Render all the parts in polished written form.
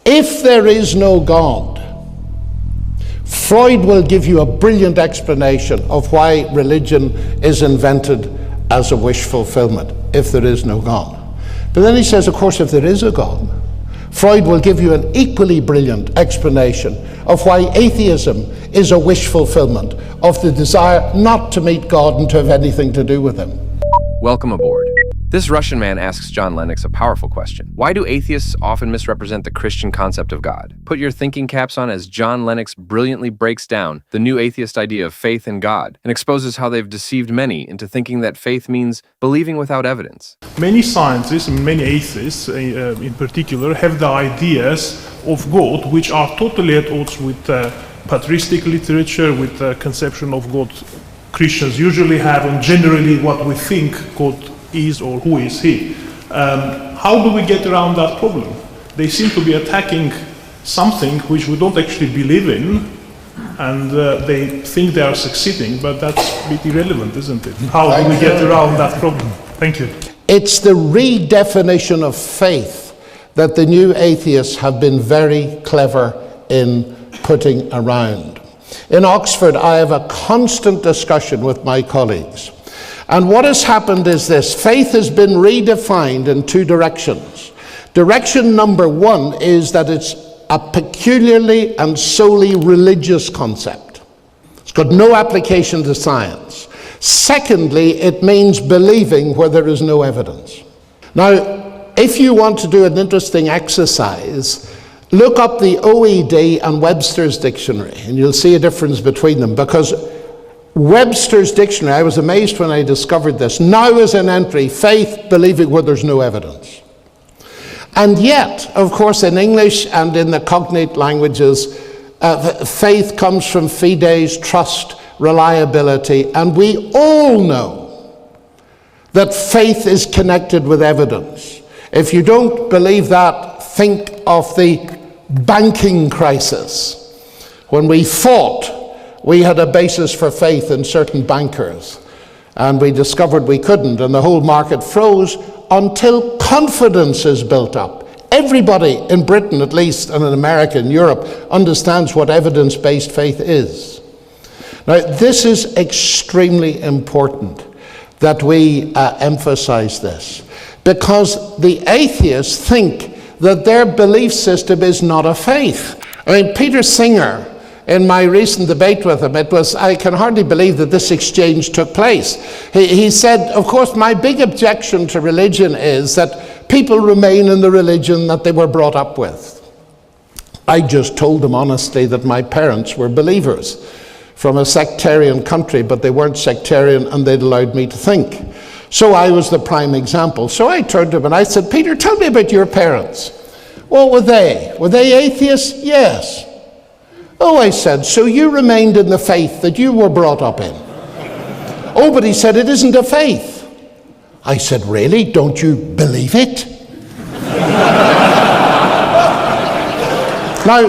If there is no God, Freud will give you a brilliant explanation of why religion is invented as a wish fulfillment, if there is no God. But then he says, of course, if there is a God, Freud will give you an equally brilliant explanation of why atheism is a wish fulfillment of the desire not to meet God and to have anything to do with him. Welcome aboard. This Russian man asks John Lennox a powerful question. Why do atheists often misrepresent the Christian concept of God? Put your thinking caps on as John Lennox brilliantly breaks down the new atheist idea of faith in God and exposes how they've deceived many into thinking that faith means believing without evidence. Many scientists and many atheists in particular have the ideas of God which are totally at odds with patristic literature, with the conception of God Christians usually have, and generally what we think God is or who is he. How do we get around that problem? They seem to be attacking something which we don't actually believe in, and they think they are succeeding, but that's a bit irrelevant, isn't it? How do we get around that problem? Thank you. It's the redefinition of faith that the new atheists have been very clever in putting around. In Oxford, I have a constant discussion with my colleagues. And what has happened is this: faith has been redefined in two directions. Direction number one is that it's a peculiarly and solely religious concept. It's got no application to science. Secondly, it means believing where there is no evidence. Now, if you want to do an interesting exercise, look up the OED and Webster's dictionary, and you'll see a difference between them, because Webster's dictionary, I was amazed when I discovered this, now is an entry, faith, believing where there's no evidence. And yet, of course, in English and in the cognate languages, faith comes from fides, trust, reliability, and we all know that faith is connected with evidence. If you don't believe that, think of the banking crisis. When we fought, we had a basis for faith in certain bankers, and we discovered we couldn't, and the whole market froze until confidence is built up. Everybody in Britain, at least, and in America and Europe, understands what evidence-based faith is. Now, this is extremely important that we emphasize this, because the atheists think that their belief system is not a faith. I mean, Peter Singer, in my recent debate with him, I can hardly believe that this exchange took place. He said, of course, my big objection to religion is that people remain in the religion that they were brought up with. I just told him honestly that my parents were believers from a sectarian country, but they weren't sectarian and they'd allowed me to think. So I was the prime example. So I turned to him and I said, Peter, tell me about your parents. What were they? Were they atheists? Yes. Oh, I said, so you remained in the faith that you were brought up in? Oh, but he said, it isn't a faith. I said, really? Don't you believe it? Now,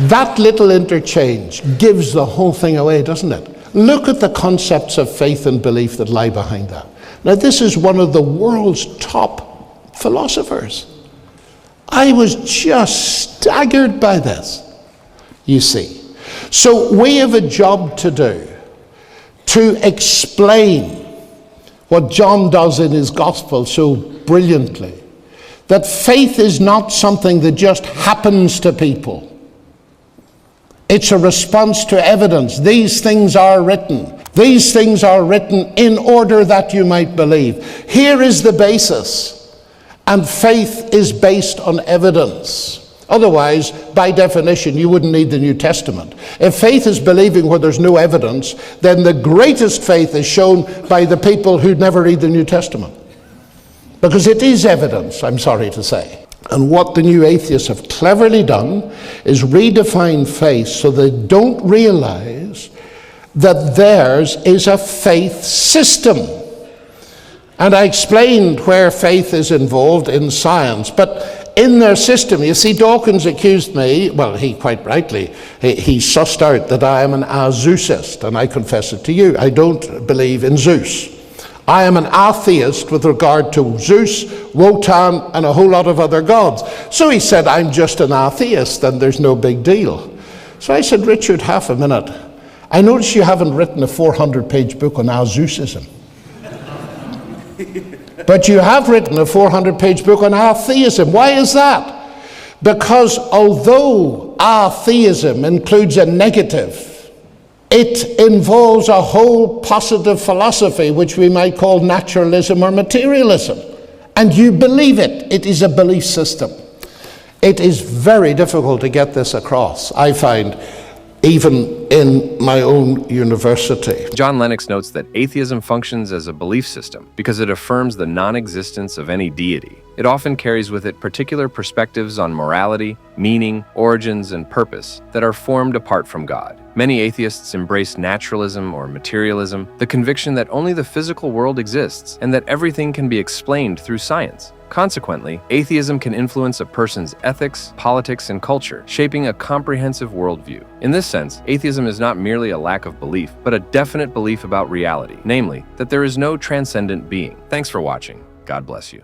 that little interchange gives the whole thing away, doesn't it? Look at the concepts of faith and belief that lie behind that. Now, this is one of the world's top philosophers. I was just staggered by this, you see. So we have a job to do to explain what John does in his gospel so brilliantly, that faith is not something that just happens to people. It's a response to evidence. These things are written. These things are written in order that you might believe. Here is the basis. And faith is based on evidence. Otherwise, by definition, you wouldn't need the New Testament. If faith is believing where there's no evidence, then the greatest faith is shown by the people who never read the New Testament. Because it is evidence, I'm sorry to say. And what the new atheists have cleverly done is redefine faith so they don't realize that theirs is a faith system. And I explained where faith is involved in science, but in their system, you see, Dawkins accused me, well, he quite rightly, he sussed out that I am an Zeusist, and I confess it to you, I don't believe in Zeus. I am an atheist with regard to Zeus, Wotan, and a whole lot of other gods. So he said, I'm just an atheist and there's no big deal. So I said, Richard, half a minute. I notice you haven't written a 400-page book on Zeusism. But you have written a 400-page book on atheism. Why is that? Because although atheism includes a negative, it involves a whole positive philosophy, which we might call naturalism or materialism. And you believe it. It is a belief system. It is very difficult to get this across, I find, even in my own university. John Lennox notes that atheism functions as a belief system because it affirms the non-existence of any deity. It often carries with it particular perspectives on morality, meaning, origins, and purpose that are formed apart from God. Many atheists embrace naturalism or materialism, the conviction that only the physical world exists and that everything can be explained through science. Consequently, atheism can influence a person's ethics, politics, and culture, shaping a comprehensive worldview. In this sense, atheism is not merely a lack of belief, but a definite belief about reality, namely, that there is no transcendent being. Thanks for watching. God bless you.